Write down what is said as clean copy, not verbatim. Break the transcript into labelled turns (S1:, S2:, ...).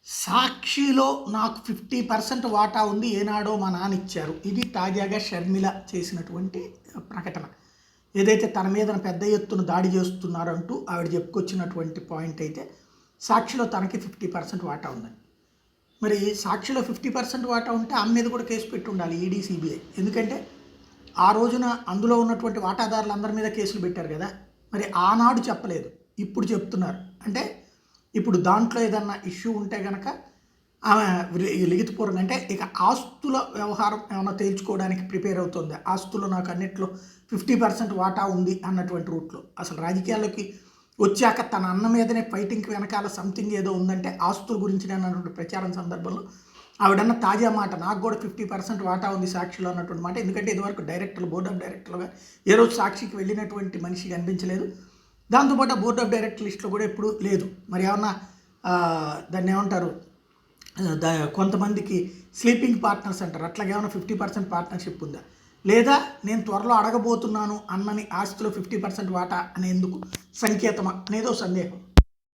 S1: సాక్షిలో నాకు 50% వాటా ఉంది, ఏనాడో మా నాన్న ఇచ్చారు. ఇది తాజాగా షర్మిల చేసినటువంటి ప్రకటన. ఏదైతే తన మీద పెద్ద ఎత్తున దాడి చేస్తున్నారంటూ ఆవిడ చెప్పుకొచ్చినటువంటి పాయింట్ అయితే, సాక్షిలో తనకి 50% వాటా ఉందని. మరి సాక్షిలో 50% వాటా ఉంటే ఆమె మీద కూడా కేసు పెట్టి ఉండాలి ఈడీ, సిబిఐ. ఎందుకంటే ఆ రోజున అందులో ఉన్నటువంటి వాటాదారులందరి మీద కేసులు పెట్టారు కదా. మరి ఆనాడు చెప్పలేదు, ఇప్పుడు చెప్తున్నారు. అంటే ఇప్పుడు దాంట్లో ఏదన్నా ఇష్యూ ఉంటే కనుక ఆమె లిఖితపూర్వకంగా, అంటే ఇక ఆస్తుల వ్యవహారం ఏమైనా తేల్చుకోవడానికి ప్రిపేర్ అవుతుంది. ఆస్తులు నాకు అన్నిట్లో 50% వాటా ఉంది అన్నటువంటి రూట్లో. అసలు రాజకీయాల్లోకి వచ్చాక తన అన్న మీదనే ఫైటింగ్కి వెనకాల సంథింగ్ ఏదో ఉందంటే ఆస్తుల గురించి అన్నటువంటి ప్రచారం సందర్భంలో ఆవిడన్న తాజా మాట, నాకు కూడా 50% వాటా ఉంది సాక్షిలో అన్నటువంటి మాట. ఎందుకంటే ఇదివరకు డైరెక్టర్లు, బోర్డ్ ఆఫ్ డైరెక్టర్లుగా ఏ రోజు సాక్షికి వెళ్ళినటువంటి మనిషి కనిపించలేదు. దాంతోపాటు బోర్డ్ ఆఫ్ డైరెక్టర్ లిస్ట్లో కూడా ఎప్పుడు లేదు. మరి ఏమన్నా దాన్ని ఏమంటారు, కొంతమందికి స్లీపింగ్ పార్ట్నర్స్ అంటారు, అట్లాగేమన్నా 50% పార్ట్నర్షిప్ ఉందా, లేదా నేను త్వరలో అడగబోతున్నాను అన్నని ఆస్తిలో 50% వాటా అనేందుకు సంకేతమా అనేదో సందేహం.